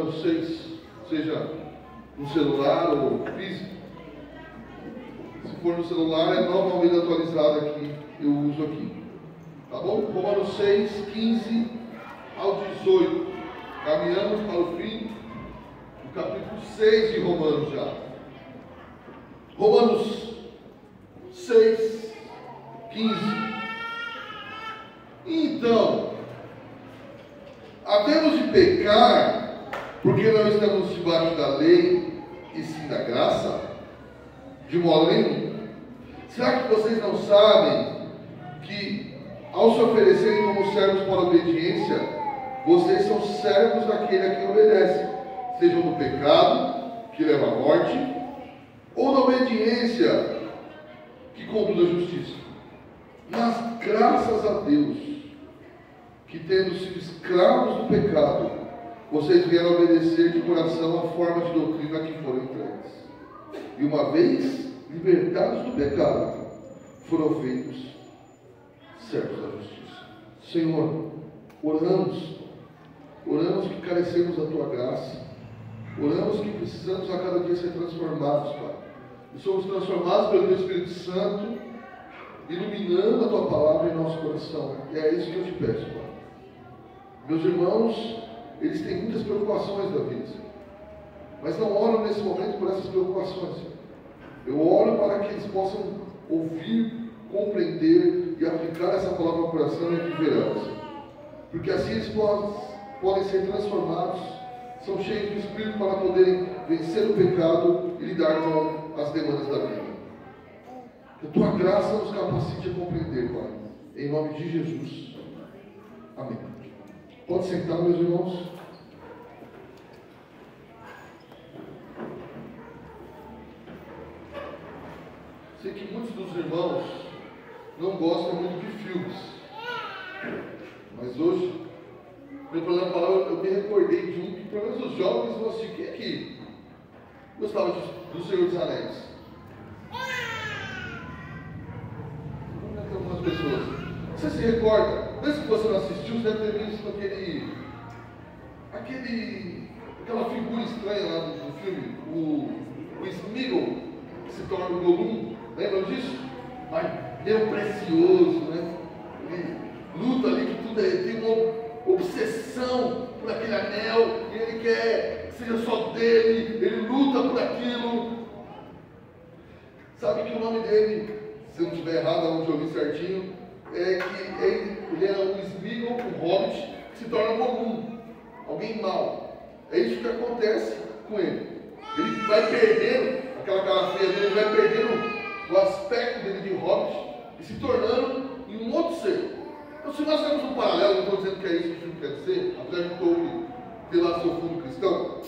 Romanos 6, seja no celular ou físico. Se for no celular, é Nova Almeida atualizada que eu uso aqui. Tá bom? Romanos 6, 15 ao 18. Caminhamos para o fim do capítulo 6 de Romanos já. Romanos 6, 15. Então, havemos de pecar porque não estamos debaixo da lei e sim da graça? De modo nenhum. Será que vocês não sabem que, ao se oferecerem como servos para a obediência, vocês são servos daquele a quem obedece, sejam do pecado, que leva à morte, ou da obediência, que conduz à justiça? Mas graças a Deus, que tendo sido escravos do pecado, vocês vieram obedecer de coração a forma de doutrina que foram entregues. E uma vez libertados do pecado, foram feitos servos da justiça. Senhor, oramos que carecemos da Tua graça, oramos que precisamos a cada dia ser transformados, Pai. E somos transformados pelo Teu Espírito Santo, iluminando a Tua palavra em nosso coração. E é isso que eu te peço, Pai. Meus irmãos, eles têm muitas preocupações da vida, mas não oram nesse momento por essas preocupações. Eu oro para que eles possam ouvir, compreender e aplicar essa palavra no coração e viverão. Porque assim eles podem ser transformados, são cheios do Espírito para poderem vencer o pecado e lidar com as demandas da vida. Que a Tua graça nos capacite a compreender, Pai. Em nome de Jesus. Amém. Pode sentar, meus irmãos. Sei que muitos dos irmãos não gostam muito de filmes, mas hoje, preparando a palavra, eu me recordei de um que pelo menos os jovens vão assistir. Quem é que gostava do Senhor dos Anéis? Vamos ver algumas pessoas. Você se recorda? Mesmo que você não assistiu, você deve ter visto aquela figura estranha lá do filme, o Sméagol, que se torna o Gollum. Lembram disso? Mas meu precioso, né? Ele luta ali que tudo tem uma obsessão por aquele anel, e ele quer que seja só dele, ele luta por aquilo. Sabe que o nome dele, se eu não estiver errado, onde eu vi certinho, é que ele era um Sméagol, um hobbit, que se torna Gollum, alguém mau. É isso que acontece com ele. Ele vai perdendo aquela cara feia dele, ele vai perdendo o aspecto dele de hobbit e se tornando em um outro ser. Então, se nós temos um paralelo, não estou dizendo que é isso que o filme quer dizer, apesar de todo ter lá seu fundo cristão,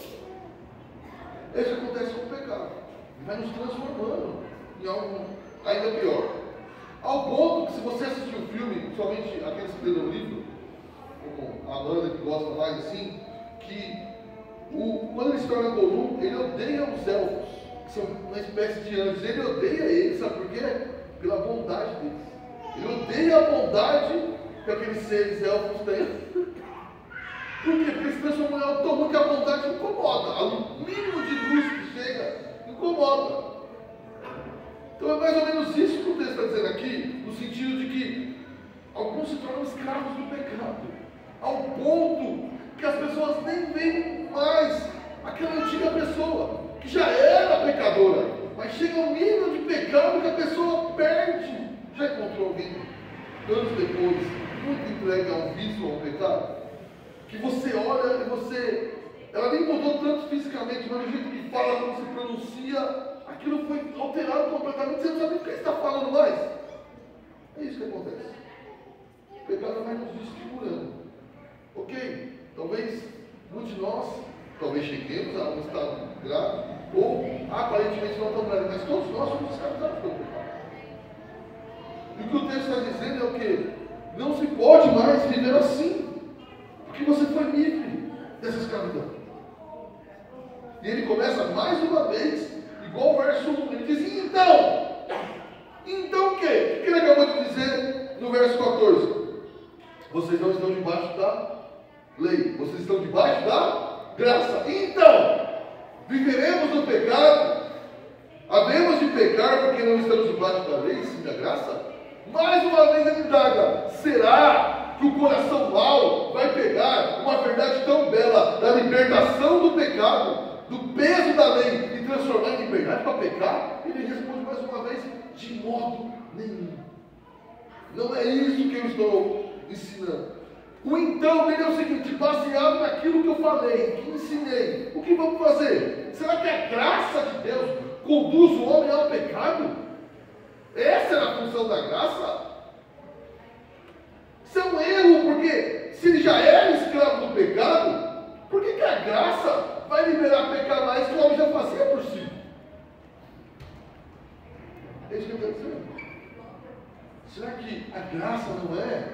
é isso que acontece com o pecado. Ele vai nos transformando em algo ainda pior. Ao ponto que, se você assistir o filme, principalmente aqueles que leram o livro, como a Amanda, que gosta mais assim, que quando ele se torna Gollum, ele odeia os elfos, que são uma espécie de anjos. Ele odeia eles, sabe por quê? Pela bondade deles. Ele odeia a bondade que aqueles seres elfos têm. Por quê? Porque eles se transformam em algo tão ruim que a bondade incomoda. O mínimo de luz que chega incomoda. Então é mais ou menos isso que o texto está dizendo aqui, no sentido de que alguns se tornam escravos do pecado, ao ponto que as pessoas nem veem mais aquela antiga pessoa, que já era pecadora, mas chega ao nível de pecado que a pessoa perde. Já encontrou alguém, anos depois, muito entregue a um vício ou a um pecado, que você olha e ela nem mudou tanto fisicamente, mas o jeito que fala, como se pronuncia, aquilo foi alterado completamente, você não sabe o que está falando mais. É isso que acontece. O pecado vai nos desfigurando. Ok? Talvez muitos de nós, talvez cheguemos a um estado grave, ou aparentemente não tão grave, mas todos nós somos escravizados pelo pecado. E o que o texto está dizendo é o quê? Não se pode mais viver assim, porque você foi livre dessa escravidão. E ele começa mais uma vez, igual o verso 1, ele diz: então o quê? O que ele acabou de dizer no verso 14? Vocês não estão debaixo da lei, vocês estão debaixo da graça. Então, viveremos no pecado? Havemos de pecar porque não estamos debaixo da lei, sim, da graça? Mais uma vez ele indaga: será que o coração mau vai pegar uma verdade tão bela da libertação do pecado, do peso da lei, e transformar em liberdade para pecar? Ele responde mais uma vez: de modo nenhum. Não é isso que eu estou ensinando. O então dele é o seguinte: baseado naquilo que eu falei, que ensinei, o que vamos fazer? Será que a graça de Deus conduz o homem ao pecado? Essa era a função da graça? Isso é um erro, porque se ele já era escravo do pecado, por que a graça vai liberar pecar mais que o homem já fazia por si? É isso que eu estou dizendo. Será que a graça não é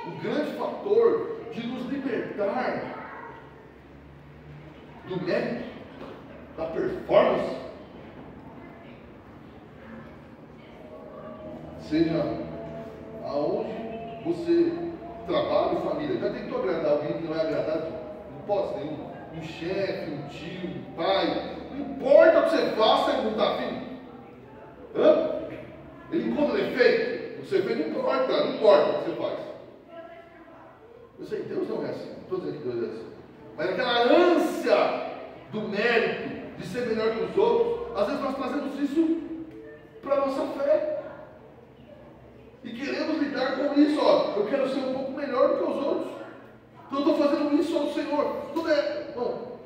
o grande fator de nos libertar do mérito, da performance? Seja aonde você trabalha, família, já tentou agradar alguém que não é agradável? Não pode ser um chefe, um tio, um pai. Não importa o que você faça, ele não está afim. Ele encontra defeito. Você vê, não importa o que você faz. Eu sei, Deus não é assim. Não estou dizendo que Deus é assim. Mas aquela ânsia do mérito, de ser melhor que os outros, às vezes nós trazemos isso para a nossa fé. E queremos lidar com isso, ó. Eu quero ser um pouco melhor do que os outros. Então eu estou fazendo isso ao Senhor. Tudo é. Bom.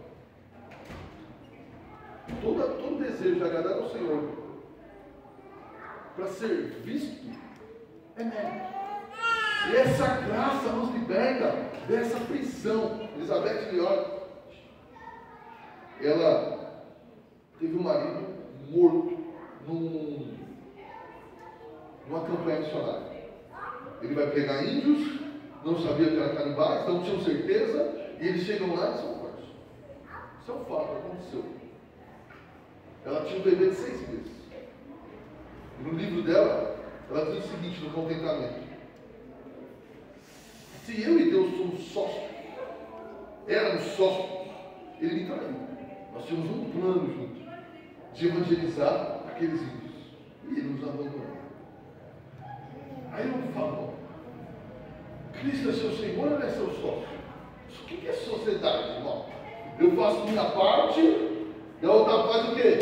Todo desejo de agradar ao Senhor para ser visto é mérito. E essa graça nos liberta dessa prisão. Elizabeth Leod, ela teve um marido morto numa campanha missionária. Ele vai pegar índios, não sabia que era canibais, não tinham certeza, e eles chegam lá e são mortos. Isso é um fato, aconteceu. Ela tinha um bebê de 6 meses. E no livro dela, ela diz o seguinte, no contentamento: se eu e Deus somos sócios, éramos sócios, ele me traiu. Nós tínhamos um plano junto de evangelizar aqueles índios, e ele nos abandonou. Aí eu falo: Cristo é seu Senhor ou é seu sócio? O que é sociedade, irmão? Eu faço minha parte e a outra faz o quê?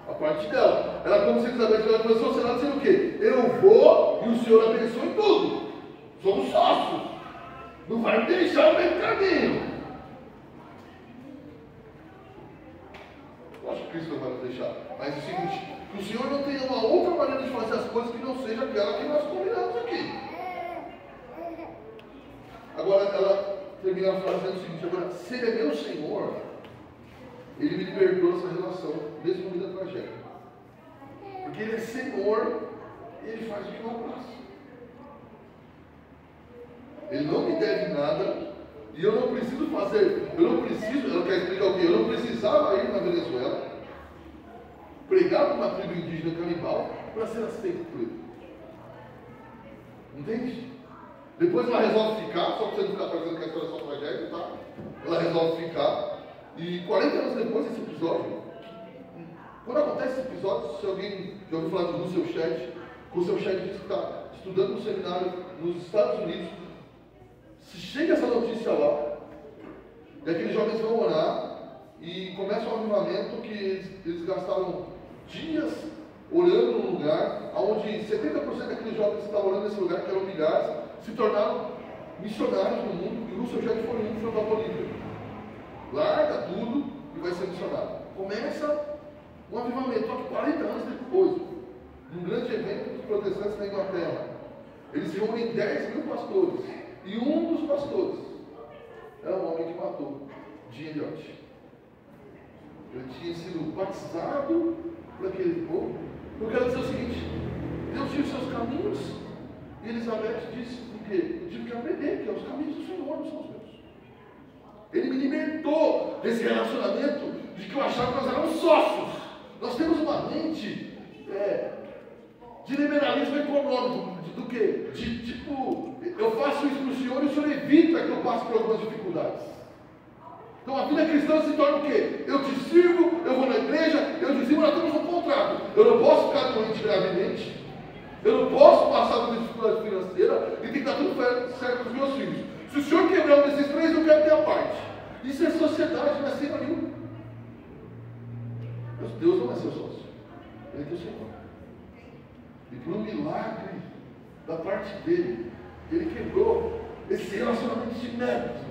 A parte dela. Era como se Elizabeth começou a sociedade dizendo o quê? Eu vou e o Senhor abençoe tudo. Somos sócios. Não vai me deixar o meio caminho. Eu acho que Cristo não vai nos deixar. Mas é o seguinte: que o Senhor não tenha uma outra maneira de fazer as coisas que não seja aquela que nós combinamos aqui. Agora ela termina a frase dizendo o seguinte: agora, se Ele é meu Senhor, Ele me libertou dessa relação, mesmo no meio da tragédia. Porque Ele é Senhor, e Ele faz o que eu faço. Ele não me deve nada, e eu não preciso fazer, ela quer explicar o quê? Eu não precisava ir na Venezuela, pregar para uma tribo indígena canibal, para ser aceito por Ele. Entende? Depois ela resolve ficar, só para você não ficar pensando que a história é só tragédia, tá? Ela resolve ficar, e 40 anos depois desse episódio, quando acontece esse episódio, se alguém já ouviu falar do Russell Shedd, o Russell Shedd diz que está estudando no seminário nos Estados Unidos. Se chega essa notícia lá, e aqueles jovens vão orar, e começa um avivamento que eles gastaram dias orando num lugar, onde 70% daqueles jovens que estavam orando nesse lugar, que eram milhares, se tornaram missionários no mundo, e o Russell Shedd foi um para a Bolívia. Larga tudo e vai ser missionário. Começa um avivamento, só que 40 anos depois, num grande evento dos protestantes na Inglaterra, eles reúnem 10 mil pastores, e um dos pastores era um homem que matou Jim Elliot. Ele tinha sido batizado por aquele povo. Eu quero dizer o seguinte: Deus tinha os seus caminhos, e Elizabeth disse: por quê? Eu tive que aprender que é os caminhos do Senhor, não são os meus. Ele me libertou desse relacionamento de que eu achava que nós éramos sócios. Nós temos uma mente de liberalismo econômico, do quê? De tipo, eu faço isso para o Senhor e o Senhor evita que eu passe por algumas dificuldades. Então a vida cristã se torna o quê? Eu te sirvo, eu vou na igreja, eu dizimo, nós temos um contrato. Eu não posso ficar doente gravemente, eu não posso passar por dificuldade financeira e tem que dar tudo certo com os meus filhos. Se o senhor quebrar um desses três, eu quero ter a parte. Isso é sociedade, não é cima nenhuma. Mas Deus não é seu sócio, Ele é teu Senhor. E por um milagre da parte dele, Ele quebrou esse relacionamento de mérito.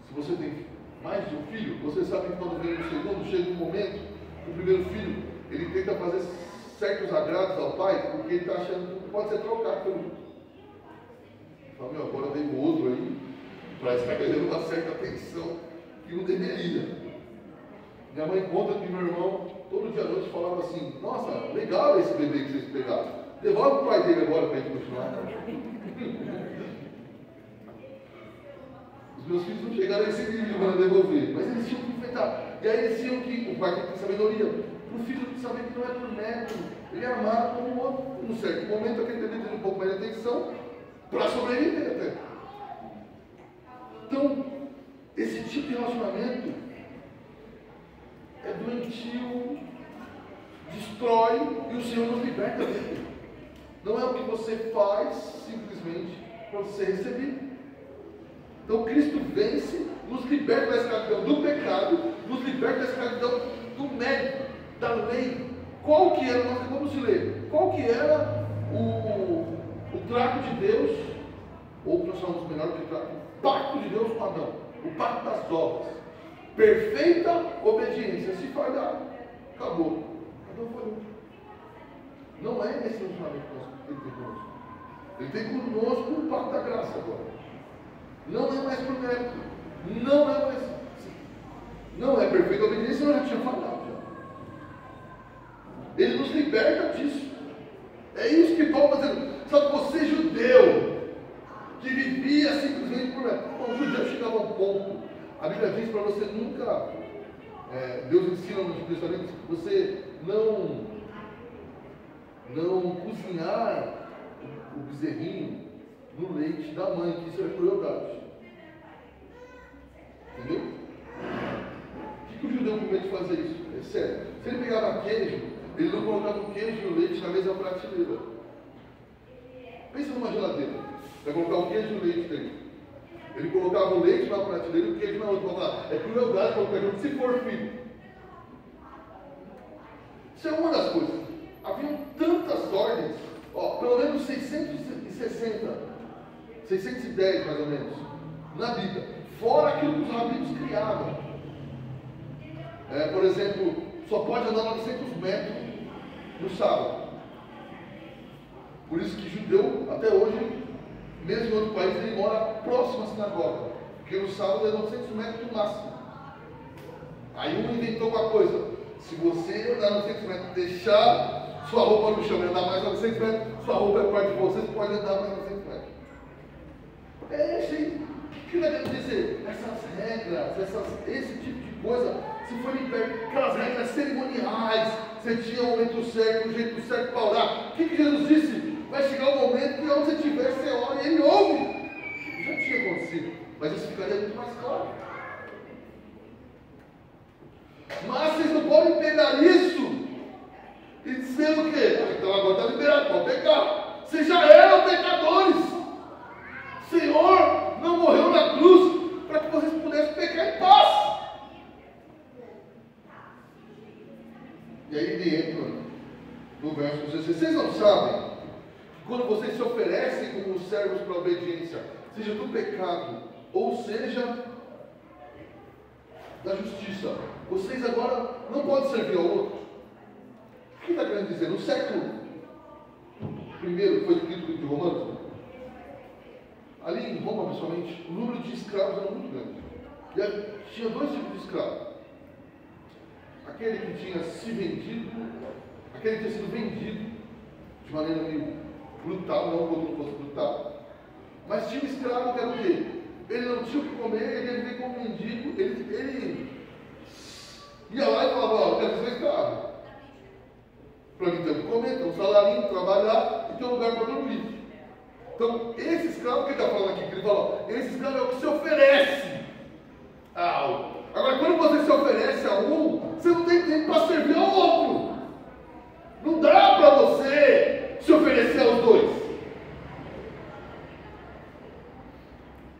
Se você tem mais de um filho, você sabe que quando vem o segundo, chega um momento, o primeiro filho, ele tenta fazer certos agrados ao pai, porque ele está achando que pode ser trocado pelo outro. Fala, meu, agora vem o outro aí, parece que está ganhando uma certa atenção que não deveria. Minha mãe conta que meu irmão, todo dia à noite, falava assim, nossa, legal esse bebê que vocês pegaram. Devolve o pai dele agora para a gente continuar. Os meus filhos não chegaram a esse nível para devolver, mas eles tinham que enfrentar. E aí eles tinham que, o pai tem que ter sabedoria, o filho tem que saber que não é por mérito, ele é amado como o outro. Num certo momento, aquele bebê tem um pouco mais de atenção para sobreviver até. Então, esse tipo de relacionamento é doentio, destrói e o Senhor nos liberta dele. Não é o que você faz simplesmente para você receber. Então Cristo vence, nos liberta da escravidão do pecado, nos liberta da escravidão do mérito, da lei. Qual que era, nós vamos ler, qual que era o trato de Deus, ou nós chamamos melhor que trato, o pacto de Deus com Adão, o pacto das obras. Perfeita obediência, se falhar, acabou. Adão foi útil. Não é esse relacionamento que ele tem conosco. Ele tem conosco o pacto da graça agora. Não é mais por mérito. Não é mais. Não é perfeita obediência, eu já tinha falado. Ele nos liberta disso. É isso que Paulo está dizendo. Sabe, você judeu, que vivia simplesmente por mérito. O judeu chegava a um ponto. A Bíblia diz para você nunca. Deus ensina no Antigo Testamento, você não cozinhar o bezerrinho no leite da mãe, que isso é crueldade. Entendeu? O que o judeu com medo de fazer isso? É sério. Se ele pegava queijo, ele não colocava o queijo e o leite na mesma prateleira. Pensa numa geladeira. Vai colocar o queijo e o leite dentro. Ele colocava o leite na prateleira e o queijo na outra. É crueldade colocar junto, se for filho. Isso é uma das coisas. Haviam tantas ordens, pelo menos 610 mais ou menos, na Bíblia. Fora aquilo que os rabinos criavam. Por exemplo, só pode andar 900 metros no sábado. Por isso que judeu, até hoje, mesmo em outro país, ele mora próximo à sinagoga. Porque no sábado é 900 metros no máximo. Aí um inventou uma coisa. Se você andar 900 metros e deixar sua roupa no chão e andar mais 900 metros, sua roupa é parte de você, você pode andar mais 900 metros. Gente, o que vai dizer? Essas regras, esse tipo de coisa, se for liberto, aquelas regras cerimoniais, você tinha o momento certo, o jeito certo para orar. O que Jesus disse? Vai chegar o momento que onde você estiver, você ora e ele ouve. Já tinha acontecido, mas isso ficaria muito mais claro. Mas vocês não podem pegar isso e dizer o quê? Então agora está liberado, pode pecar. Vocês já eram pecadores. O Senhor não morreu na cruz para que vocês pudessem pecar em paz. E aí ele entra no verso 16. Vocês não sabem que quando vocês se oferecem como servos para a obediência, seja do pecado ou seja da justiça, vocês agora não podem servir ao outro. O que está querendo dizer? No século I foi escrito o livro de Romanos. Ali em Roma, principalmente, o número de escravos era muito grande. E tinha dois tipos de escravos. Aquele que tinha se vendido, aquele que tinha sido vendido de maneira meio brutal, não como fosse brutal. Mas tinha um escravo que era o quê? Ele não tinha o que comer, ele ia viver como mendigo, ele ia lá e falava, eu quero ser escravo. Para mim ter o que comer, ter um salarinho, trabalhar e ter um lugar para dormir. Então, esse escravo que ele está falando aqui, que ele fala, esse escravo é o que se oferece a algo. Agora, quando você se oferece a um, você não tem tempo para servir ao outro. Não dá para você se oferecer aos dois.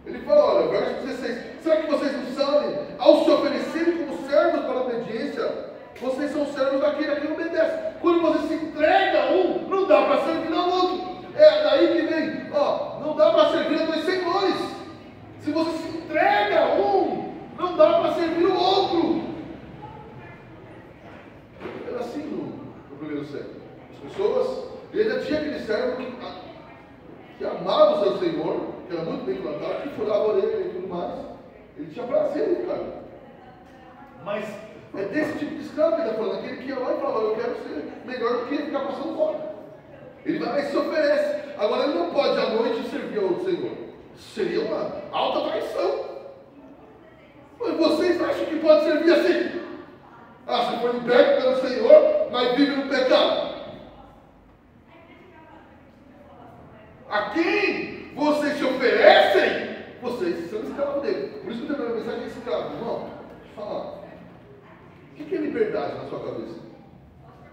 Ele fala, olha, verso 16, será que vocês não sabem? Ao se oferecerem como servos para a obediência, vocês são servos daquele a quem obedece. Quando você se entrega a um, não dá para servir ao outro. É daí que vem, não dá para servir a dois senhores. Se você se entrega a um, não dá para servir o outro. Era assim no primeiro século. As pessoas, ele ainda tinha aquele servo que amava o seu senhor, que era muito bem plantado, que furava a orelha e tudo mais. Ele tinha prazer, cara. Mas é desse tipo de escravo que ele está falando, aquele que ia lá e fala, eu quero ser melhor do que ficar passando fome. Ele vai e se oferece. Agora ele não pode à noite servir ao outro senhor. Isso seria uma alta traição. Mas vocês acham que pode servir assim? Se foi liberto pelo Senhor, mas vive no pecado. A quem vocês se oferecem, vocês são escravos dele. Por isso que eu tenho uma mensagem de escravo. Irmão, deixa eu falar. O que é liberdade na sua cabeça?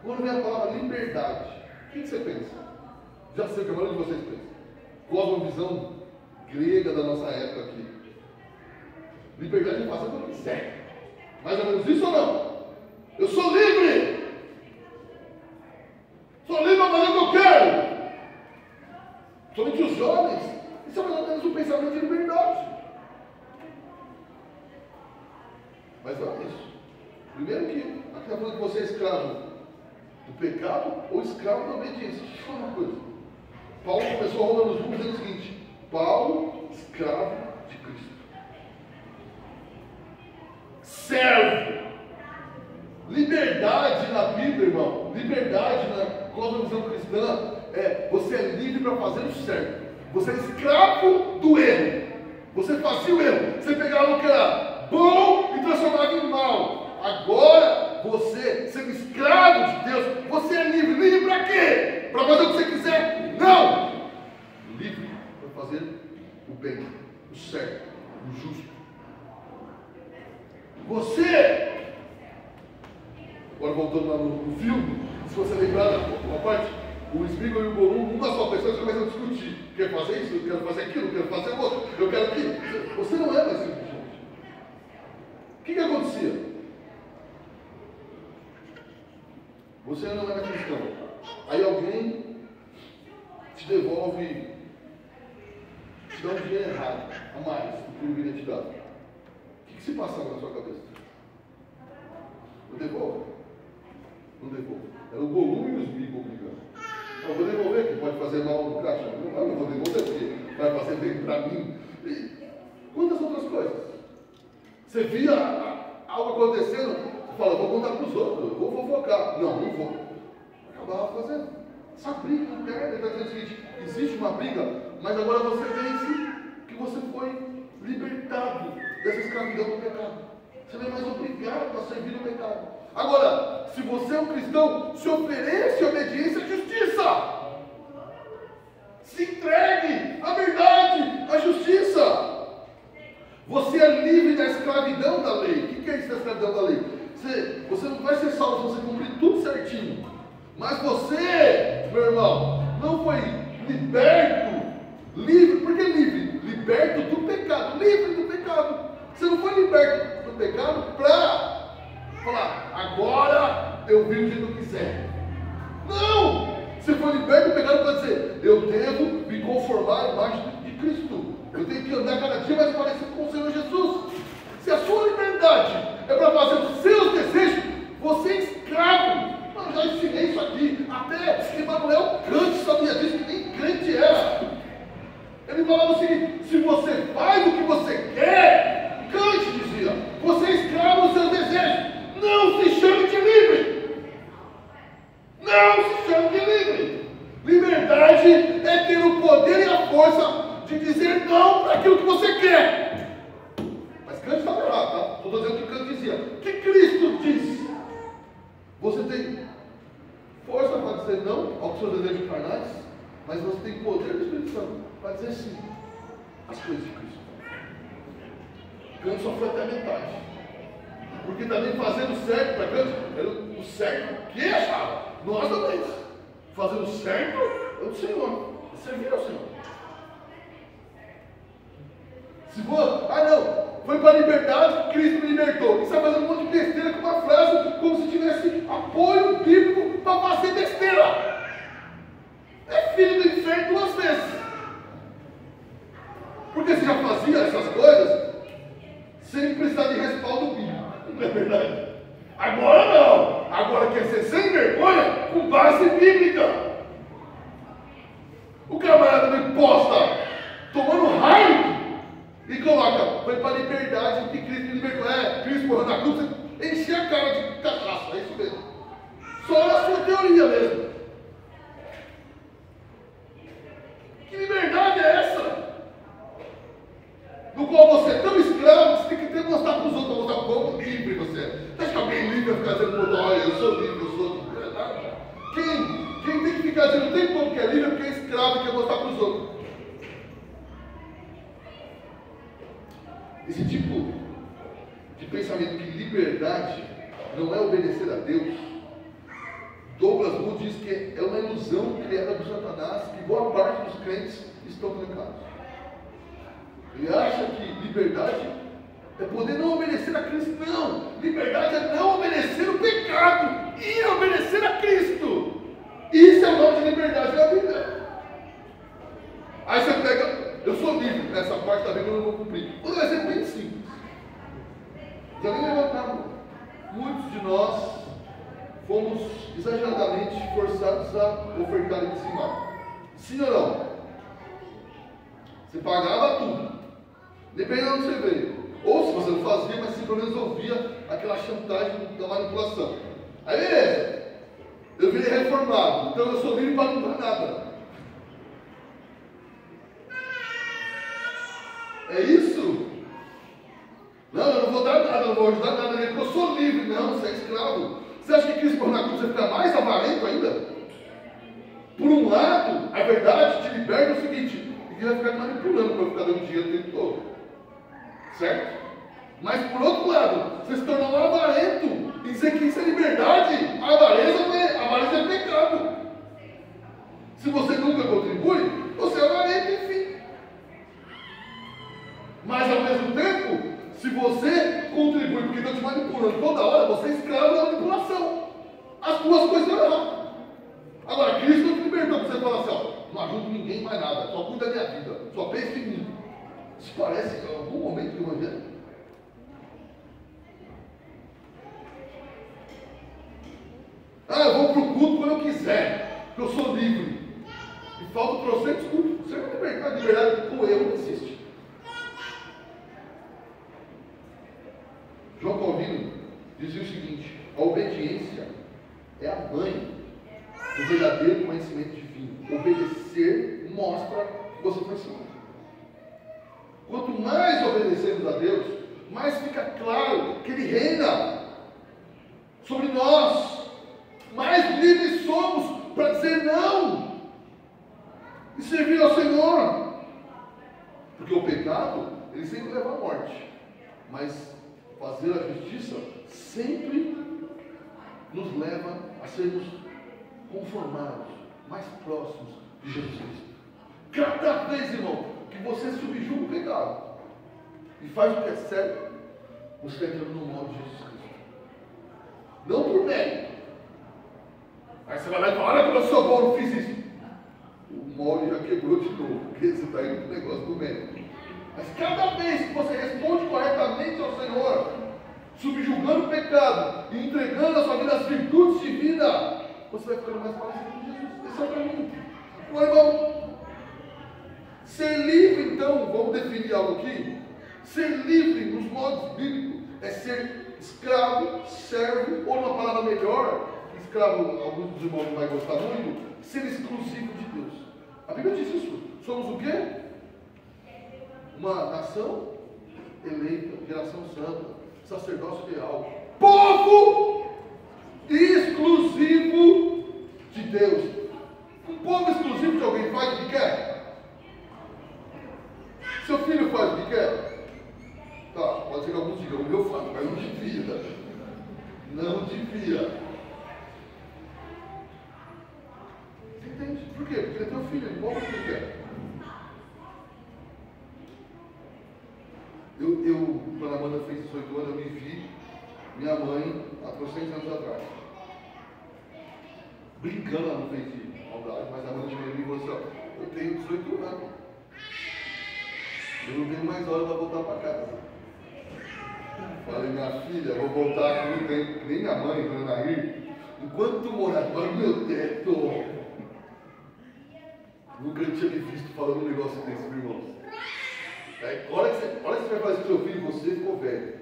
Quando vem a palavra liberdade, o que você pensa? Já sei o que a maioria de vocês pensa. Qual a visão grega da nossa época aqui? Liberdade de fazer o que eu quiser. Mais ou menos isso ou não? Eu sou livre! Sou livre para fazer o que eu quero! Somente os jovens, isso é mais ou menos um pensamento de liberdade. Mas não é isso. Primeiro que, aqui está falando que você é escravo do pecado ou escravo da obediência. Deixa eu te falar uma coisa. Paulo começou a Romanos 1 dizendo o seguinte: Paulo, escravo de Cristo. Servo. Liberdade na Bíblia, irmão. Liberdade na cosmovisão cristã é você é livre para fazer o certo. Você é escravo do erro. Você fazia o erro. Você pegava o que era bom e transformava em mal. Agora, você, sendo escravo de Deus, você é livre. Livre para quê? Para fazer o que você quiser? Não! Livre para fazer o bem, o certo, o justo. Você, agora voltando lá no filme, se você lembrar uma parte, o Smigol e o Gollum, uma só pessoa, começam a discutir. Quer fazer isso? Eu quero fazer aquilo? Eu quero fazer o outro? Eu quero aquilo. Você não é mais assim, gente. O que acontecia? Você não era cristão. Aí alguém te devolve, te dá um dinheiro errado, a mais do que ele deveria te dar. O que se passava na sua cabeça? Eu devolvo? Não devolvo. Era o Gollum e os Smigol brigando. Eu vou devolver, que pode fazer mal no caixa. Não, eu vou devolver porque vai fazer bem para mim. E quantas outras coisas? Você via algo acontecendo, você fala, vou contar para os outros, eu vou fofocar. Não vou. Acabava fazendo. Essa briga interna, ele está dizendo o seguinte: existe uma briga, mas agora você vence que você foi libertado dessa escravidão do pecado. Você não é mais obrigado a servir o pecado. Agora, se você é um cristão, se oferece a obediência à justiça. Se entregue à verdade, à justiça. Você é livre da escravidão da lei. O que é isso da escravidão da lei? Você não vai ser salvo se você cumprir tudo certinho. Mas você, meu irmão, não foi liberto, livre. Por que livre? Liberto do pecado. Livre do pecado. Você não foi liberto do pecado para falar, agora eu vivo do jeito que eu quiser. Não! Você foi liberto do pecado para dizer, eu devo me conformar à imagem de Cristo. Eu tenho que andar cada dia mais parecido com o Senhor Jesus. Se a sua liberdade é para fazer os seus desejos, você é escravo. Eu já ensinei isso aqui. Até Emmanuel Kant sabia disso, que nem crente era. Ele falava o seguinte: se você faz o que você quer, Kant dizia, você é escravo dos seus desejos. Não se chame de livre. Não se chame de livre. Liberdade é ter o poder e a força de dizer não para aquilo que você quer. Mas Kant estava errado, tá? Estou dizendo o que Kant dizia. O que Cristo disse? Você tem força para dizer não aos seus desejos carnais, mas você tem poder do Espírito Santo para dizer sim às coisas de Cristo. Kant só foi até a metade. Porque também fazendo certo para Kant, era o certo que ele achava. Nós também. Fazendo certo é o Senhor. É servir ao Senhor. Se for, não, foi para a liberdade que Cristo me libertou. E você vai fazendo um monte de besteira com uma frase como se tivesse apoio bíblico para fazer besteira. É filho do inferno 2 vezes. Porque você já fazia essas coisas sem precisar de respaldo bíblico. Não é verdade? Agora não. Agora quer ser sem vergonha com base bíblica. O camarada me posta tomando raio e coloca, foi para a liberdade que Cristo me libertou. Cristo morreu na cruz, você enchia a cara de cachaça, é isso mesmo. Só na sua teoria mesmo. Que liberdade é essa? No qual você é tão escravo, você tem que mostrar para os outros, mostrar para o povo livre você é. Você acha que alguém livre vai ficar dizendo, olha, eu sou livre. Quem tem que ficar dizendo o tempo todo que é livre é porque é escravo e quer mostrar para os outros. Esse tipo de pensamento que liberdade não é obedecer a Deus, Douglas Moody diz que é uma ilusão criada por Satanás, que boa parte dos crentes estão trancados. Ele acha que liberdade é poder não obedecer a Cristo. Não! Liberdade é não obedecer o pecado e obedecer a Cristo. Isso é o nome de liberdade da vida. Aí você pega, eu sou livre, essa parte da Bíblia eu não vou cumprir. Vou dar um exemplo bem simples. Já nem levantamos. Muitos de nós fomos exageradamente forçados a ofertar e dizimar. Sim ou não? Você pagava tudo. Dependendo de onde você veio. Ou se você não fazia, mas você pelo menos ouvia aquela chantagem da manipulação. Aí beleza. Eu virei reformado, então eu sou livre para não dar nada. É isso? Não, eu não vou dar nada, eu não vou ajudar nada, porque eu sou livre. Não, você é escravo. Você acha que Cristo morreu na cruz você fica mais avarento ainda? Por um lado, a verdade te liberta o seguinte, ele vai ficar manipulando para ficar dando dinheiro o tempo todo. Certo? Mas por outro lado, você se tornou um avarento e dizer que isso é liberdade. A avareza é pecado. Se você nunca contribui, você é avarento, enfim. Mas ao mesmo tempo, se você contribui porque estão te manipulando toda hora, você é escravo da manipulação. As duas coisas estão erradas. Agora, Cristo não te libertou para você falar assim, não ajudo ninguém mais nada, só cuida da minha vida, só pensa em mim. Isso parece em algum momento do Evangelho? Eu vou para o culto quando eu quiser, porque eu sou livre. E falta trocentos cultos. Você não tem liberdade com eu, não existe. João Calvino dizia o seguinte: a obediência é a mãe do verdadeiro conhecimento divino. Obedecer mostra que você foi salvo. Quanto mais obedecemos a Deus, mais fica claro que Ele reina sobre nós. Mais livres somos para dizer não e servir ao Senhor. Porque o pecado, ele sempre leva à morte. Mas fazer a justiça sempre nos leva a sermos conformados, mais próximos de Jesus Cristo. Cada vez, irmão, que você subjuga o pecado e faz o que é certo, você está entrando no molde de Jesus Cristo. Não por mérito. Aí você vai lá e fala, olha como eu sou bom, não fiz isso. O molde já quebrou de novo, porque você está indo para o negócio do mérito. Mas cada vez que você responde corretamente ao Senhor, subjugando o pecado e entregando a sua vida às virtudes divinas, você vai ficando mais parecido com Jesus. Esse é o caminho. Meu irmão, ser livre, então, vamos definir algo aqui. Ser livre nos modos bíblicos é ser escravo, servo, ou uma palavra melhor, escravo, alguns dos irmãos não vão gostar muito, ser exclusivo de Deus. A Bíblia diz isso. Somos o quê? Uma nação eleita, geração santa, sacerdócio real, povo exclusivo de Deus. Um povo exclusivo que alguém faz o que quer? devia. Você entende? Por quê? Porque é teu filho, ele pode o que quer. Quando a Amanda fez 18 anos, eu me vi minha mãe há 400 anos atrás. Brincando, ela não fez de maldade, mas a Amanda chegou em mim e falou assim: ó, eu tenho 18 anos. Eu não tenho mais hora para voltar para casa. Falei, minha filha, eu vou voltar aqui no tempo, que nem minha mãe, Dona Nair, enquanto morava no meu teto. Nunca tinha me visto falando um negócio desse, meu irmão. Aí, olha que você vai fazer com seu filho, você ficou velho.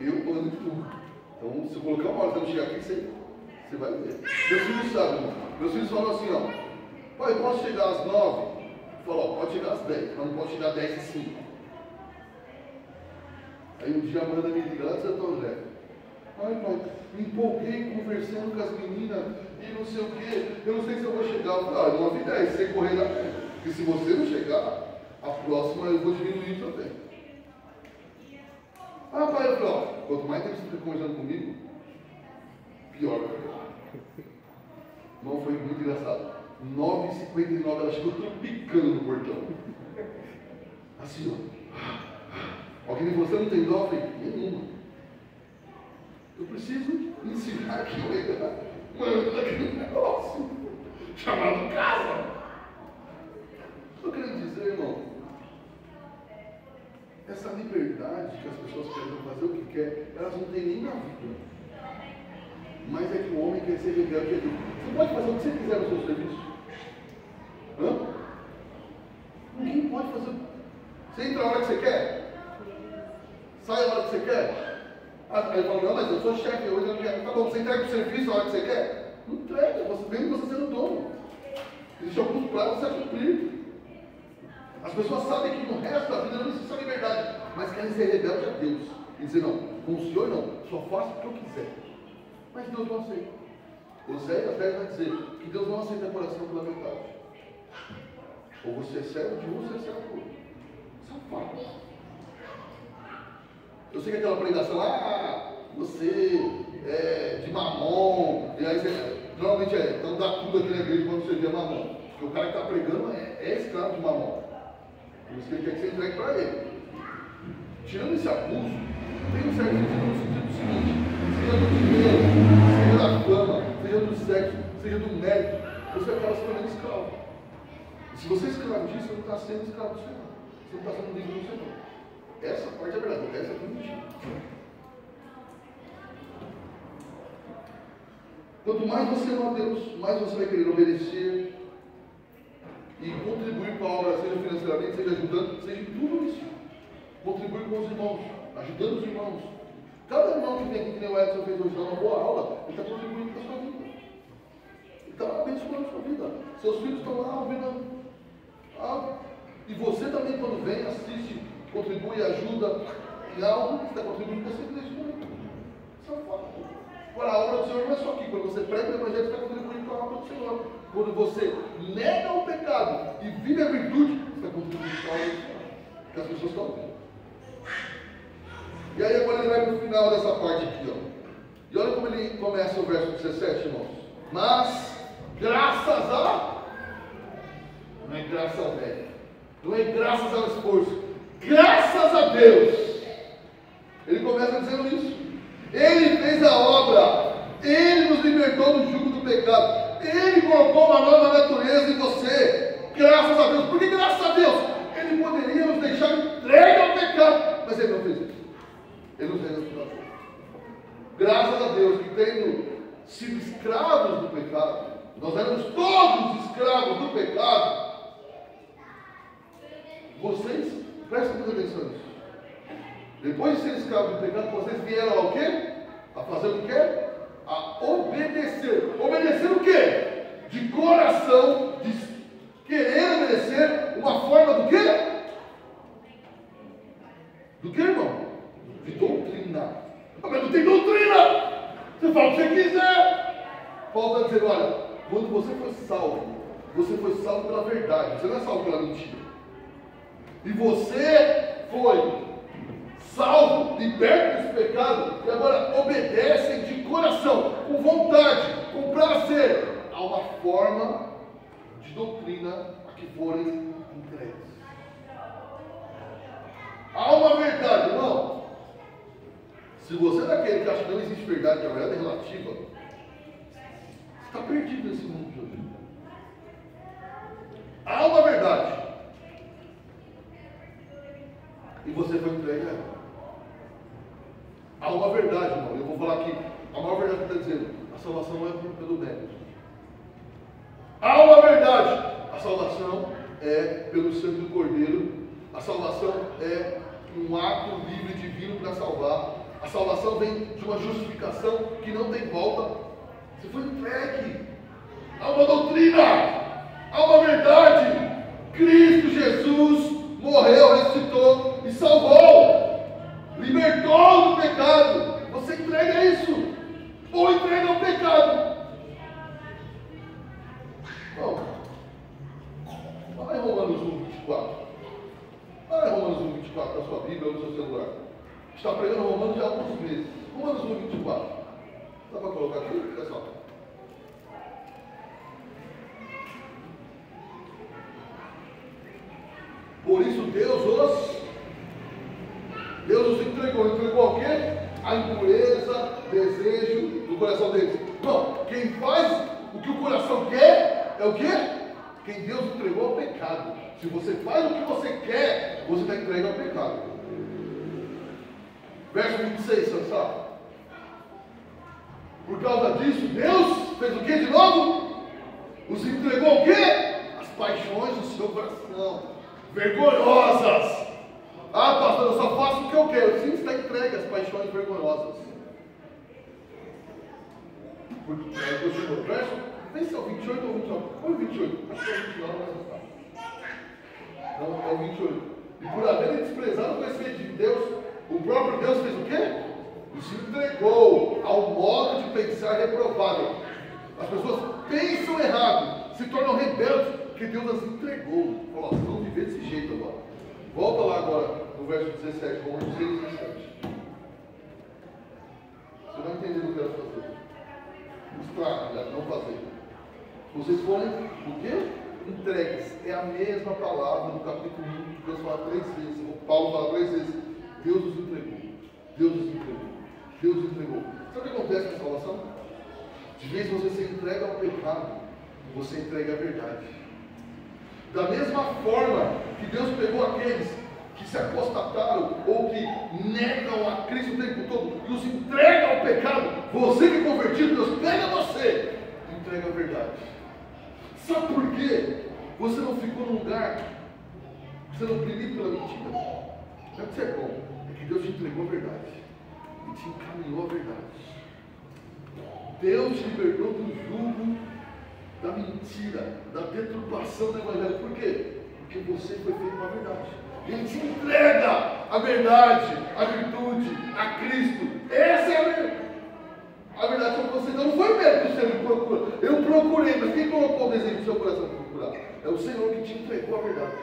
Eu ando de tudo. Então, se eu colocar uma hora para chegar aqui, você vai ver. Meus filhos sabem, irmão. Meus filhos falam assim, ó. Pai, posso chegar às 9? Falou, pode chegar às 10, mas não pode chegar às 10 e 5. Aí um dia a Amanda me liga lá de Santo André. Ai, pai, me empolguei conversando com as meninas e não sei o quê. Eu não sei se eu vou chegar. Eu falei, 9 e 10, você correr na frente. Porque se você não chegar, a próxima eu vou diminuir também. Ah, pai, eu falei, ó, quanto mais tempo você fica conversando comigo, pior. Não, foi muito engraçado. 9h59, ela chegou tropicando no portão. Assim, ó. Alguém me falou, você não tem dó? Eu falei, nenhuma. Eu preciso ensinar aqui, mano, daquele negócio chamado casa. Eu quero dizer, irmão, essa liberdade que as pessoas querem fazer o que quer, elas não têm nem na vida. Mas é que o homem quer ser rebelde. Você pode fazer o que você quiser no seu serviço. Hã? Ninguém pode fazer. Você entra a hora que você quer? Sai a hora que você quer? Aí ele fala, não, mas eu sou chefe, hoje eu não quero. Tá bom, você entrega o serviço a hora que você quer? Não entrega, mesmo você sendo dono. Existem alguns prazos a cumprir. As pessoas sabem que no resto da vida não existe essa liberdade, mas querem ser rebeldes a Deus. E dizer, não, com o Senhor não, só faço o que eu quiser. Mas Deus não aceita. Oséias 10 vai dizer que Deus não aceita coração pela metade. Ou você é servo de um, ou você é servo do outro. Safado. Eu sei que aquela pregação, você é de mamon, e aí você, normalmente então dá tudo aqui na igreja quando você vê mamon. Porque o cara que está pregando é escravo de mamon. Por isso que ele quer que você entregue para ele. Tirando esse abuso, tem um certo sentido no sentido do seguinte: seja do dinheiro, seja da fama, seja do sexo, seja do mérito, você acaba se tornando escravo. E se você é escravo disso, você não está sendo escravo do Senhor. Você não está sendo digno do Senhor. Essa parte é verdade, essa é mentira. Quanto mais você ama a Deus, mais você vai querer obedecer e contribuir com a obra, seja financeiramente, seja ajudando, seja em tudo isso. Contribuir com os irmãos, ajudando os irmãos. Cada irmão que vem aqui, que nem o Edson fez hoje, dá uma boa aula, ele está contribuindo com a sua vida. Ele está abençoando a sua vida. Seus filhos estão lá ouvindo. E você também, quando vem, assiste, contribui, ajuda em algo, você está contribuindo com a sua igreja também. Isso é um fato. Agora, a obra do Senhor não é só aqui. Quando você prega o Evangelho, você está contribuindo com a obra do Senhor. Quando você nega o pecado e vive a virtude, você está contribuindo com a obra do Senhor. Que as pessoas estão vendo. E aí agora ele vai para o final dessa parte aqui, ó. E olha como ele começa o verso 17, irmãos. Mas, graças a... Não é graças ao velho. Não é graças ao esforço. Graças a Deus. Ele começa dizendo isso. Ele fez a obra. Ele nos libertou do jugo do pecado. Ele colocou uma nova natureza em você. Graças a Deus. Por que graças a Deus? Ele poderia nos deixar entregue ao pecado. Mas ele não fez isso. Ele nos resgatou. Graças a Deus que tendo sido escravos do pecado, nós éramos todos escravos do pecado. Vocês, prestem muita atenção nisso. Depois de ser escravos do pecado, vocês vieram ao quê? A fazer o quê? A obedecer. Obedecer o quê? De coração, de querer obedecer uma forma do quê? Do quê, irmão? De doutrina. Mas não tem doutrina! Você fala o que você quiser. Paulo está dizendo, olha, quando você foi salvo pela verdade, você não é salvo pela mentira. E você foi salvo, liberto desse pecado, e agora obedecem de coração, com vontade, com prazer, a uma forma de doutrina a que forem entregues. Há uma verdade, irmão. Se você é daquele que acha que não existe verdade, que a verdade é relativa, você está perdido nesse mundo de hoje. Há uma verdade. E você foi entregue a ela. Há uma verdade, irmão. Eu vou falar aqui. A maior verdade que está dizendo: a salvação não é pelo mérito. Há uma verdade. A salvação é pelo sangue do Cordeiro. A salvação é um ato livre divino para salvar. A salvação vem de uma justificação que não tem volta. Você foi entregue. Há uma doutrina. Há uma verdade. Cristo Jesus morreu, ressuscitou e salvou. Libertou do pecado. Você entrega isso. Ou entrega o pecado. Bom, vai em Romanos 1:24. Vai em Romanos 1:24 na sua Bíblia ou no seu celular. Está pregando Romanos já há alguns meses. Romanos 1:24. Dá para colocar aqui? Olha só. Por isso Deus os entregou. Entregou ao quê? A impureza, desejo do coração deles. Não, quem faz o que o coração quer é o quê? Quem Deus entregou ao pecado. Se você faz o que você quer, você está entregue ao pecado. Verso 26, Sansá. Por causa disso, Deus fez o que de novo? Os entregou ao quê? As paixões do seu coração. Vergonhosas. Ah, pastor, eu só faço o que eu quero. Sim, está entregue às paixões vergonhosas. Porque continua. Verso, vê se é o 28 ou 29. Qual é o 28? Acho que é o 29, mas não, é o 28. E por haverem desprezado o conhecimento de Deus, o próprio Deus fez o quê? Os entregou ao modo de pensar reprovável. As pessoas pensam errado, se tornam rebeldes, porque Deus as entregou. Falou, vamos viver desse jeito agora. Volta lá agora no verso 17, Romanos 6, 17. Você vai entender o que eu quero fazer. Mostrar, não fazer. Vocês foram o quê? Entregues. É a mesma palavra do capítulo 1 que Deus fala 3 vezes. O Paulo fala 3 vezes. Deus os entregou. Deus os entregou. Deus os entregou. Sabe o que acontece com a salvação? De vez você se entrega ao pecado, você entrega a verdade. Da mesma forma que Deus pegou aqueles que se apostataram ou que negam a Cristo o tempo todo e os entrega ao pecado, você que é convertido, Deus pega você e entrega a verdade. Sabe por quê? Você não ficou num lugar sendo oprimido pela mentira. Não é que você é bom, é que Deus te entregou a verdade e te encaminhou a verdade. Deus te libertou do jugo da mentira, da deturpação do Evangelho. Por quê? Porque você foi feito com a verdade. Ele te entrega a verdade, a virtude, a Cristo. Essa é a verdade. A verdade é que você não foi mérito que você me procura. Eu procurei, mas quem colocou o desejo do seu coração para procurar? É o Senhor que te entregou a verdade.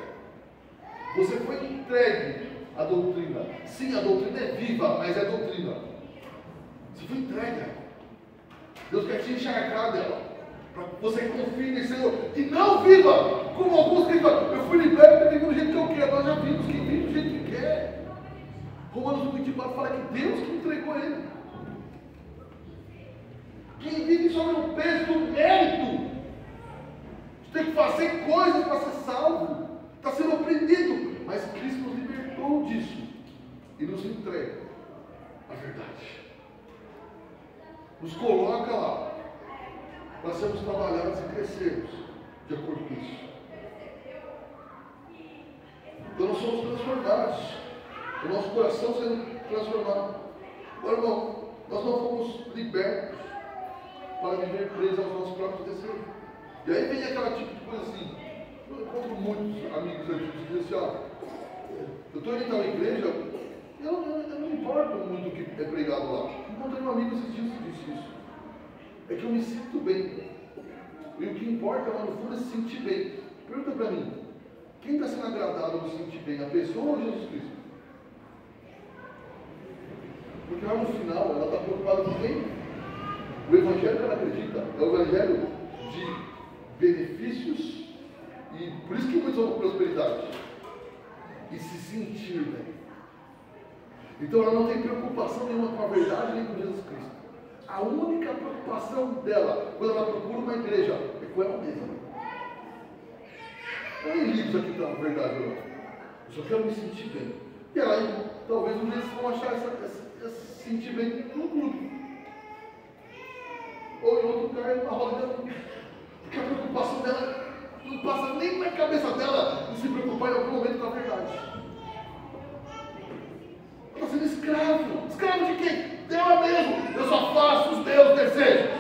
Você foi entregue à doutrina. Sim, a doutrina é viva, mas é doutrina. Você foi entregue. Deus quer te encharcar dela. Para que você confie nesse Senhor. E não viva como alguns que falam, eu fui liberto e vivo do jeito que eu quero. Nós já vimos que vive do jeito que quer. Romanos 1:24 fala que Deus que entregou ele. Quem vive sobre o peso do mérito. Você tem que fazer coisas para ser salvo. Está sendo oprimido. Mas Cristo nos libertou disso. E nos entrega a verdade. Nos coloca lá. Para sermos trabalhados e crescermos de acordo com isso. Então nós somos transformados. O nosso coração sendo transformado. Agora, irmão, nós não fomos libertos para viver presos aos nossos próprios desejos. E aí vem aquela tipo de coisa assim. Eu encontro muitos amigos antigos que dizem assim, eu estou indo na igreja, eu não importo muito o que é pregado lá. Encontrei um amigo esses dias que disse isso. É que eu me sinto bem. E o que importa lá no fundo é se sentir bem. Pergunta para mim, quem está sendo agradado ao se sentir bem? A pessoa ou Jesus Cristo? Porque lá no final ela está preocupada com quem? O evangelho que ela acredita é o evangelho de benefícios, e por isso que muitos vão com prosperidade e se sentir bem. Então ela não tem preocupação nenhuma com a verdade nem com Jesus Cristo. A única preocupação dela, quando ela procura uma igreja, é com ela mesma. Eu nem ligo isso aqui para a verdade ou não. Eu só quero me sentir bem. E aí, talvez um dia vocês vão achar essa se sentir bem num clube. Ou em outro lugar, na roda dela. Porque a preocupação dela não passa nem na cabeça dela de se preocupar em algum momento com a verdade. Ela está sendo escravo. Escravo de quem? Dela mesmo. Eu só faço os meus desejos.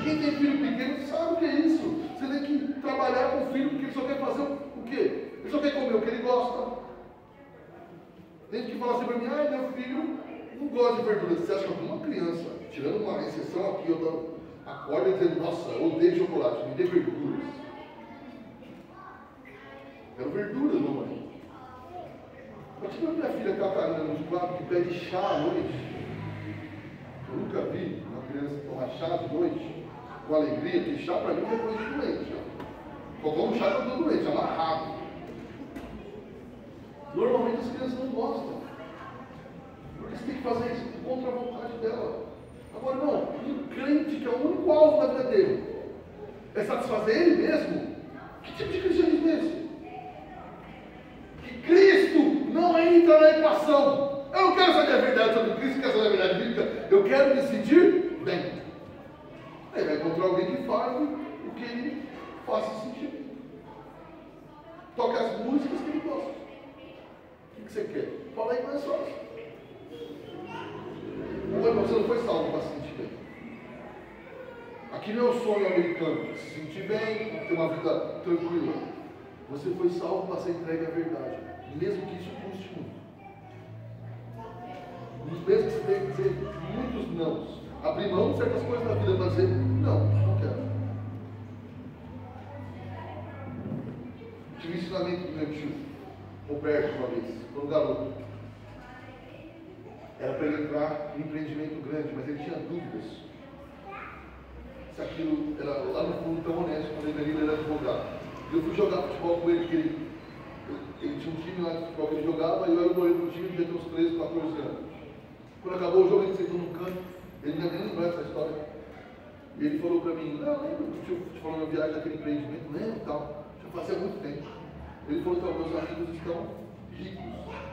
Quem tem filho pequeno sabe o que é isso. Você tem que trabalhar com o filho porque ele só quer fazer o quê? Ele só quer comer o que ele gosta. Tem gente que fala assim para mim, ai, meu filho não gosta de verduras. Você acha que alguma criança, tirando uma exceção aqui, eu acorda dizendo, nossa, eu odeio chocolate, me dê verduras. Quero verduras, mamãe. Eu tive a minha filha Catarina nos quadros que pede chá à noite. Eu nunca vi uma criança tomar chá de noite com alegria, porque chá para mim é coisa de doente. Só tomo chá quando eu estou doente, amarrado. Normalmente as crianças não gostam. Porque você tem que fazer isso contra a vontade dela. Agora não, um crente que é o único alvo da vida dele é satisfazer ele mesmo. Que tipo de cristianismo é esse? Que Cristo não entra na equação. Eu não quero saber a verdade sobre Cristo, quero saber a verdade bíblica. Eu quero me sentir bem. Aí vai encontrar alguém que fale o que ele faça sentir. Toque as músicas que ele gosta. O que você quer? Fala aí mais fácil. Você não foi salvo para se sentir bem. Aqui não é o sonho americano, se sentir bem, ter uma vida tranquila. Você foi salvo para ser entregue à verdade, mesmo que isso custe muito. Mesmo que você tenha que dizer muitos nãos, abrir mão de certas coisas da vida para dizer, não quero. Tive um ensinamento do meu tio Roberto uma vez, quando garoto. Era para ele entrar em um empreendimento grande, mas ele tinha dúvidas se aquilo era lá no fundo tão honesto quando ele era advogado. Eu fui jogar futebol com ele, porque ele tinha um time lá de futebol que ele jogava, e eu era o goleiro do time, devia ter uns 13, 14 anos. Quando acabou o jogo, ele sentou num canto, ele não ia nem lembrar dessa história. E ele falou para mim, não, lembra que eu te falou na viagem daquele empreendimento? Lembro e tal, já fazia muito tempo. Ele falou que meus amigos estão ricos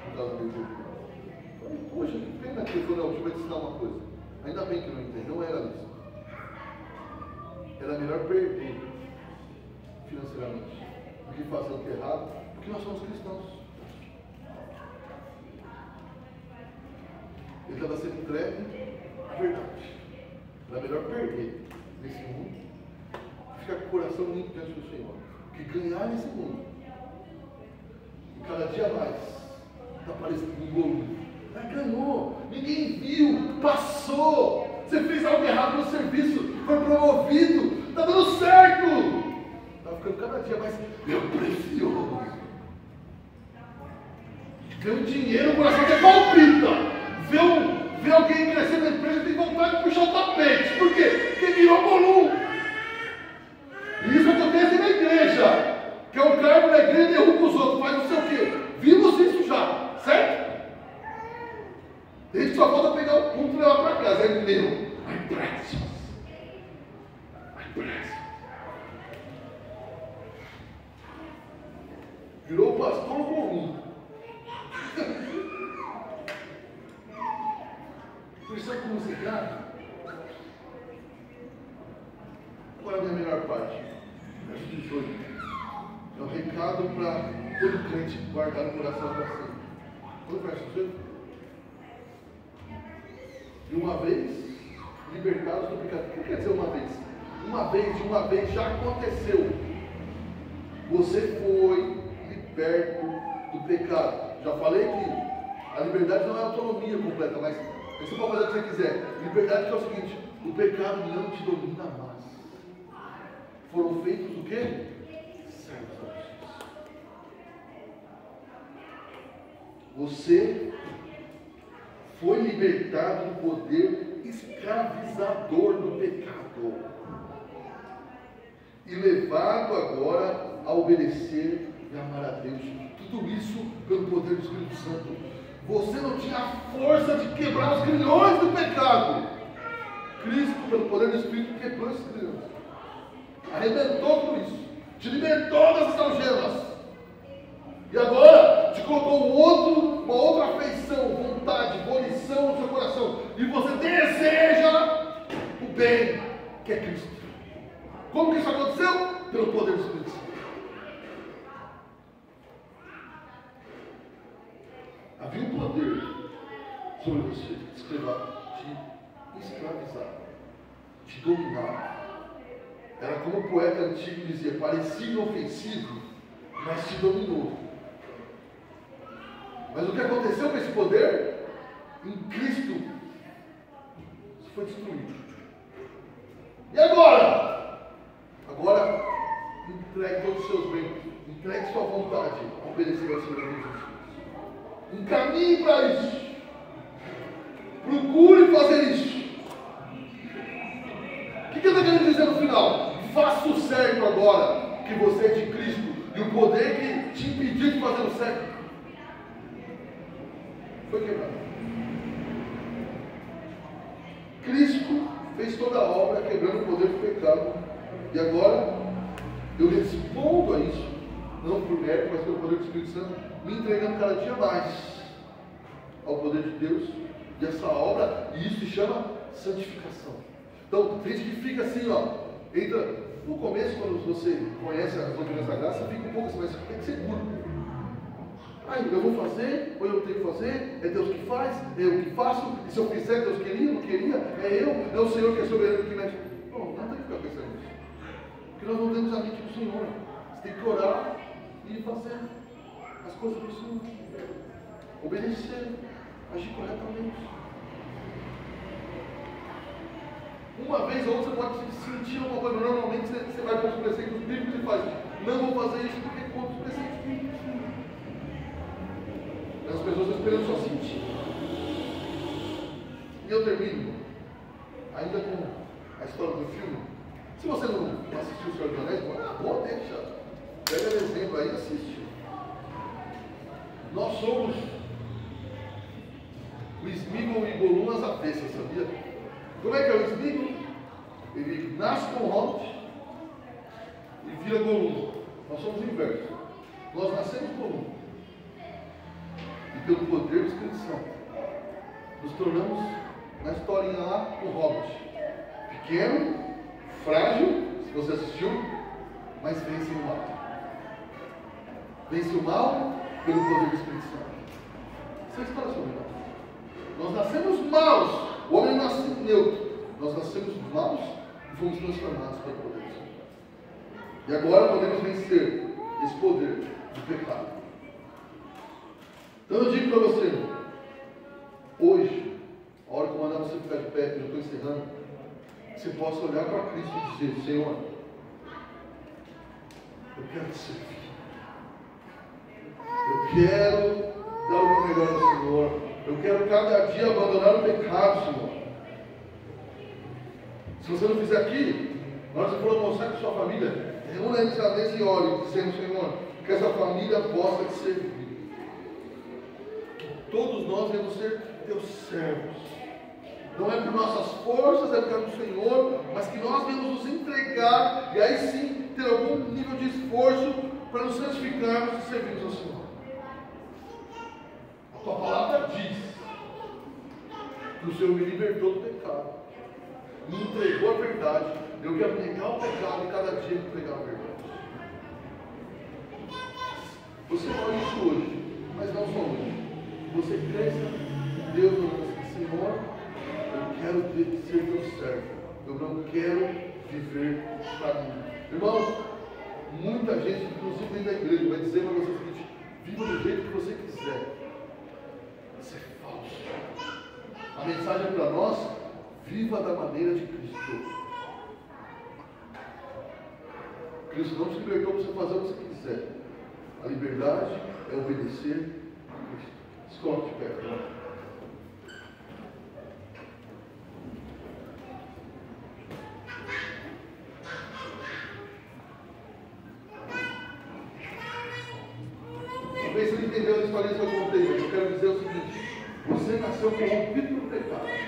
por causa do jogo. Poxa, que pena que ele falou, não, deixa eu te ensinar uma coisa. Ainda bem que eu não entendi, não era isso. Era melhor perder financeiramente do que fazer o que é errado, porque nós somos cristãos. Ele estava sendo entregue à verdade. Era melhor perder nesse mundo, ficar com o coração limpo diante do Senhor, que ganhar nesse mundo. E cada dia mais está parecendo um golo. Mas ganhou, ninguém viu, passou. Você fez algo errado no serviço, foi promovido, está dando certo. Está ficando cada dia mais precioso. Vê o dinheiro, o coração até palpita. Vê alguém crescendo na empresa, tem vontade de puxar o tapete. Por quê? Porque virou volume. E isso acontece na igreja. Que é um cargo na igreja e derruba os outros, faz não sei o quê. Vimos isso já, certo? Tem gente que só falta pegar o ponto e levar para casa. É meu. My precious. Virou o pastor comum. Precisamos musicar. Qual é a minha melhor parte? Verso 18. É um recado para todo crente guardar no coração para sempre. Olha o verso 18. E uma vez libertados do pecado. O que quer dizer uma vez? De uma vez já aconteceu. Você foi liberto do pecado. Já falei que a liberdade não é autonomia completa, mas você pode fazer o que você quiser. Liberdade que é o seguinte: o pecado não te domina mais. Foram feitos o quê? Servos da justiça. Você foi libertado do poder escravizador do pecado e levado agora a obedecer e amar a Deus. Tudo isso pelo poder do Espírito Santo. Você não tinha a força de quebrar os grilhões do pecado. Cristo, pelo poder do Espírito, quebrou esses grilhões. Arrebentou tudo isso. Te libertou dessas algemas. E agora te colocou uma outra afeição, vontade, volição no seu coração. E você deseja o bem, que é Cristo. Como que isso aconteceu? Pelo poder do Espírito Santo. Havia um poder sobre você, te escravizar, te dominar. Era como o poeta antigo dizia, parecia inofensivo, mas te dominou. Mas o que aconteceu com esse poder? Em Cristo, isso foi destruído. E agora? Agora, entregue todos os seus bens, entregue sua vontade a obedecer ao Senhor Jesus. Encaminhe para isso. Procure fazer isso. O que ele está querendo dizer no final? Faça o certo agora, que você é de Cristo. E o poder que te impediu de fazer o certo foi quebrado. Cristo fez toda a obra quebrando o poder do pecado. E agora eu respondo a isso, não por mérito, mas pelo poder do Espírito Santo, me entregando cada dia mais ao poder de Deus e essa obra, e isso se chama santificação. Então, tem gente que fica assim, entra no começo, quando você conhece as doutrinas da graça, fica um pouco assim, mas tem que ser seguro. Eu vou fazer, ou eu tenho que fazer, é Deus que faz, é eu que faço, e se eu fizer, Deus queria, não queria, é o Senhor que é soberano que mexe. Não tem que ficar pensando nisso. Porque nós não temos a mente do Senhor. Você tem que orar e fazer as coisas do Senhor. Obedecer, agir corretamente. Uma vez ou outra você pode sentir alguma coisa, normalmente você vai para os preceitos bíblicos e faz, não vou fazer isso porque é contra os preceitos bíblicos. As pessoas estão esperando só sentir. E eu termino ainda com a história do filme. Se você não assistiu o Senhor dos Anéis, boa, deixa. Pega exemplo aí e assiste. Nós somos o Sméagol e Gollum às avessas, sabia? Como é que é o Sméagol? Ele nasce com o Hobbit e vira Gollum. Nós somos o inverso. Nós nascemos Gollum. E pelo poder do Espírito Santo, nos tornamos, na historinha lá, o Hobbit. Pequeno, frágil, se você assistiu, mas vence o mal. Vence o mal pelo poder do Espírito Santo. Essa é a história sobre nós. Nós nascemos maus. O homem nasce neutro. Nós nascemos maus e fomos transformados pelo poder do Senhor. E agora podemos vencer esse poder do pecado. Então eu digo para você, hoje, a hora que eu mandar você ficar de pé, que eu estou encerrando, você possa olhar para Cristo e dizer, Senhor, eu quero te servir. Eu quero dar o meu melhor ao Senhor. Eu quero cada dia abandonar o pecado, Senhor. Se você não fizer aqui, na hora que você for almoçar com sua família, reúna eles à mesa e ore, dizendo, Senhor, que essa família possa te servir. Todos nós devemos ser teus servos. Não é por nossas forças, é pelo Senhor, mas que nós devemos nos entregar e aí sim ter algum nível de esforço para nos santificarmos e servirmos ao Senhor. A tua palavra diz que o Senhor me libertou do pecado, me entregou a verdade. Eu quero negar o pecado e cada dia entregar a verdade. Você fala isso hoje, mas não só hoje. Você cresça em Deus, Senhor, eu quero ser teu servo. Eu não quero viver para mim. Irmão, muita gente, inclusive dentro da igreja, vai dizer para você o seguinte: viva do jeito que você quiser. Isso é falso. A mensagem para nós: viva da maneira de Cristo. Cristo não te libertou para você fazer o que você quiser. A liberdade é obedecer a Cristo. Se coloque de pé. sei se você entendeu a história que eu contei, mas eu quero dizer o seguinte: você nasceu corrompido pelo pecado.